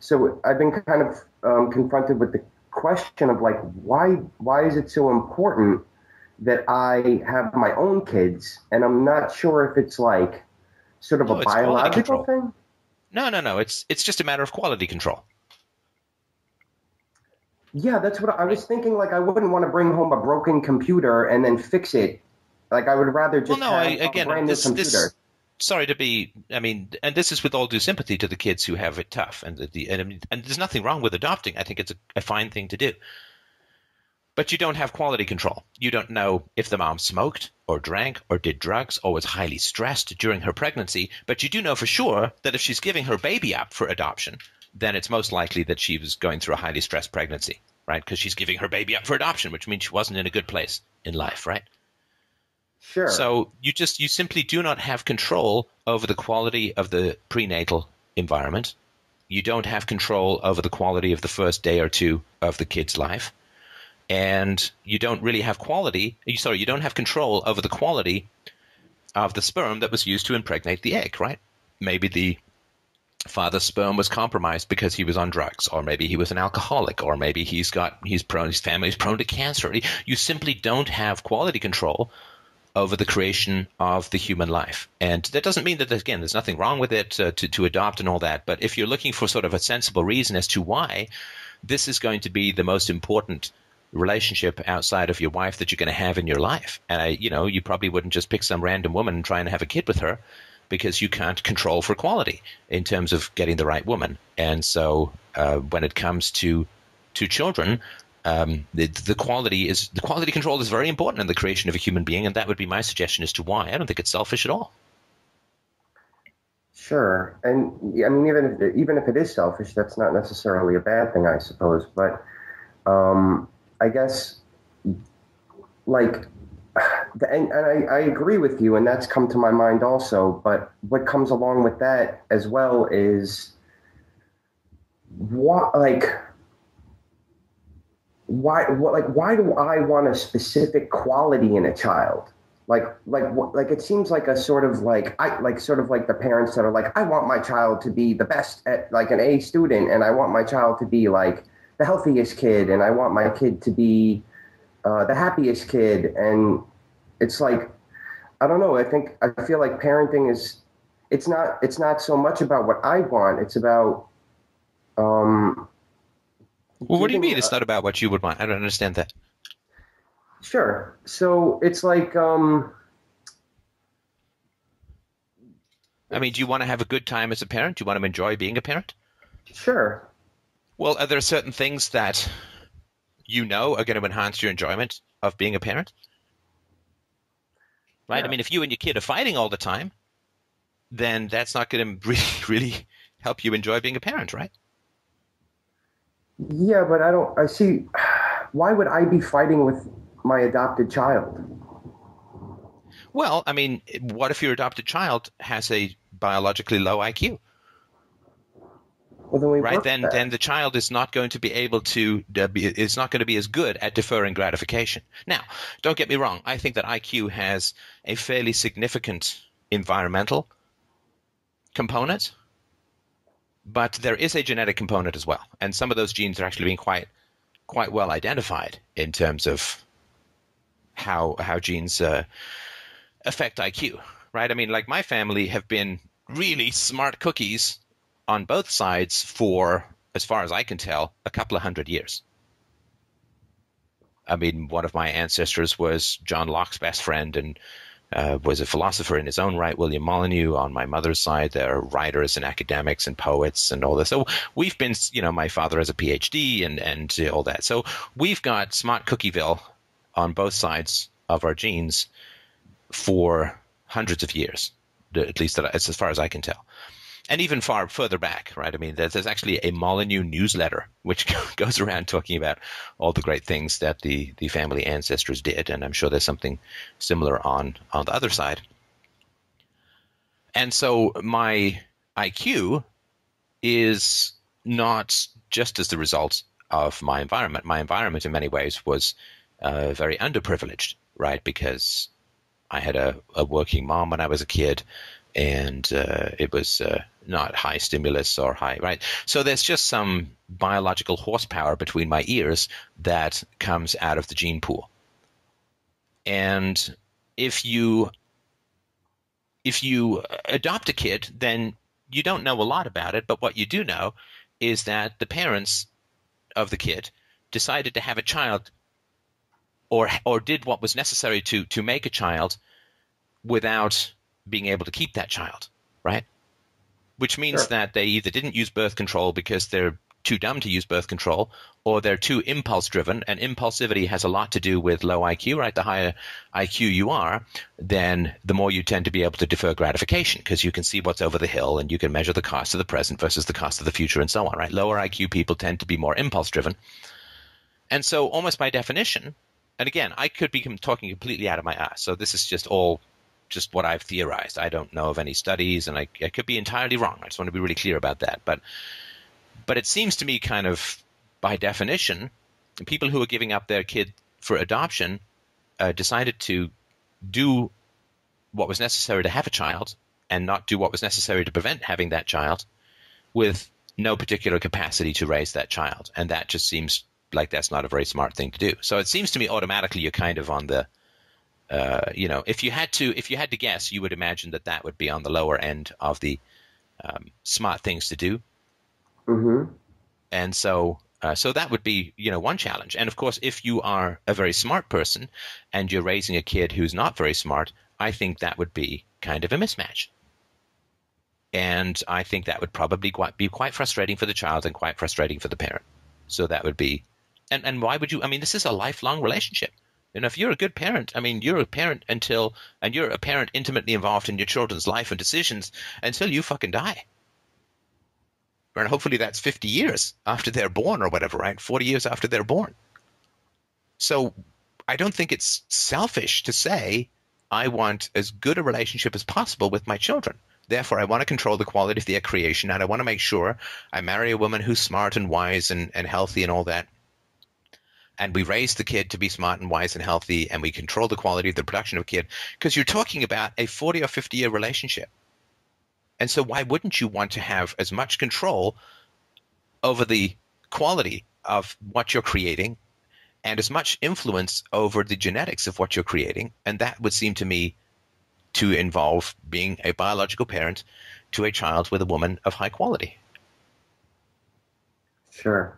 So I've been kind of confronted with the question of like, why is it so important that I have my own kids? And I'm not sure if it's like sort of a No, it's quality biological control. thing. No. It's just a matter of quality control, Yeah, that's what I right? was thinking. Like, I wouldn't want to bring home a broken computer and then fix it. Like, I would rather Well, just no, have a again, brand new this, computer. sorry to be, I mean, and this is with all due sympathy to the kids who have it tough, and I mean, and there's nothing wrong with adopting. I think it's a fine thing to do. But you don't have quality control. You don't know if the mom smoked or drank or did drugs or was highly stressed during her pregnancy. But you do know for sure that if she's giving her baby up for adoption, then it's most likely that she was going through a highly stressed pregnancy, right? Because she's giving her baby up for adoption, which means she wasn't in a good place in life, right? Sure. So you simply do not have control over the quality of the prenatal environment. You don't have control over the quality of the first day or two of the kid's life. And you don't really have you don't have control over the quality of the sperm that was used to impregnate the egg, right? Maybe the father's sperm was compromised because he was on drugs, or maybe he was an alcoholic, or maybe his family's prone to cancer. You simply don't have quality control over the creation of the human life. And that doesn't mean that, again, there's nothing wrong with it to adopt and all that. But if you're looking for sort of a sensible reason as to why this is going to be the most important relationship outside of your wife that you're going to have in your life, and you probably wouldn't just pick some random woman and try and have a kid with her because you can't control for quality in terms of getting the right woman. And so when it comes to children, the quality control is very important in the creation of a human being, and that would be my suggestion as to why. I don't think it's selfish at all. Sure. And I mean, even if it is selfish, that's not necessarily a bad thing, I suppose. But I guess, like, and I agree with you, and that's come to my mind also. But what comes along with that as well is what, like, why do I want a specific quality in a child? Like it seems like a sort of like sort of like the parents that are like, I want my child to be the best at like an A student, and I want my child to be like the healthiest kid, and I want my kid to be the happiest kid. And it's like, I don't know. I feel like parenting is, it's not so much about what I want. It's about um, Well, what do you giving. mean it's not about what you would want? I don't understand that. Sure. So it's like I mean, do you want to have a good time as a parent? Do you want to enjoy being a parent? sure. Well, are there certain things that you know are going to enhance your enjoyment of being a parent? Right? I Yeah. mean, if you and your kid are fighting all the time, then that's not going to really help you enjoy being a parent, right? Yeah, but I see, why would I be fighting with my adopted child? Well, I mean, what if your adopted child has a biologically low IQ? Well, then we Right, work then that. the child is not going to be able to is not going to be as good at deferring gratification. Now, don't get me wrong. I think that IQ has a fairly significant environmental component, but there is a genetic component as well, and some of those genes are actually being quite well identified in terms of how genes affect IQ. Right? I mean, like my family have been really smart cookies on both sides for, as far as I can tell, a couple of 100 years. I mean, one of my ancestors was John Locke's best friend and was a philosopher in his own right. William Molyneux. On my mother's side, they're writers and academics and poets and all this. So we've been, my father has a PhD and all that. So we've got smart cookieville on both sides of our genes for hundreds of years, at least as far as I can tell. And even far further back, right? I mean, there's actually a Molyneux newsletter which goes around talking about all the great things that the family ancestors did, and I'm sure there's something similar on the other side. And so my IQ is not just as the result of my environment. My environment, in many ways, was very underprivileged, right? Because I had a working mom when I was a kid. and it was not high stimulus or high, right? So there's just some biological horsepower between my ears that comes out of the gene pool. And if you adopt a kid, then you don't know a lot about it, but what you do know is that the parents of the kid decided to have a child or did what was necessary to make a child without being able to keep that child, right? Which means Sure. that they either didn't use birth control because they're too dumb to use birth control, or they're too impulse driven, and impulsivity has a lot to do with low IQ, right? The higher IQ you are, then the more you tend to be able to defer gratification because you can see what's over the hill and you can measure the cost of the present versus the cost of the future and so on, right? Lower IQ people tend to be more impulse driven. And so almost by definition, and again, I could be talking completely out of my ass, so this is just all just what I've theorized. I don't know of any studies, and I could be entirely wrong. I just want to be really clear about that. But it seems to me kind of by definition, people who are giving up their kid for adoption decided to do what was necessary to have a child and not do what was necessary to prevent having that child with no particular capacity to raise that child. And that just seems like that's not a very smart thing to do. So it seems to me automatically you're kind of on the if you had to guess, you would imagine that would be on the lower end of the smart things to do. Mm-hmm. And so that would be, one challenge. And of course, if you are a very smart person and you're raising a kid who's not very smart, I think that would be kind of a mismatch. And I think that would probably be quite frustrating for the child and quite frustrating for the parent. So that would be, and why would you, I mean, this is a lifelong relationship. If you're a good parent, I mean, you're a parent and you're a parent intimately involved in your children's life and decisions until you fucking die. And hopefully that's 50 years after they're born or whatever, right? 40 years after they're born. So I don't think it's selfish to say I want as good a relationship as possible with my children. Therefore, I want to control the quality of their creation, and I want to make sure I marry a woman who's smart and wise and healthy and all that. And we raise the kid to be smart and wise and healthy, and we control the quality of the production of a kid, because you're talking about a 40 or 50-year relationship. And so why wouldn't you want to have as much control over the quality of what you're creating and as much influence over the genetics of what you're creating? And that would seem to me to involve being a biological parent to a child with a woman of high quality. Sure.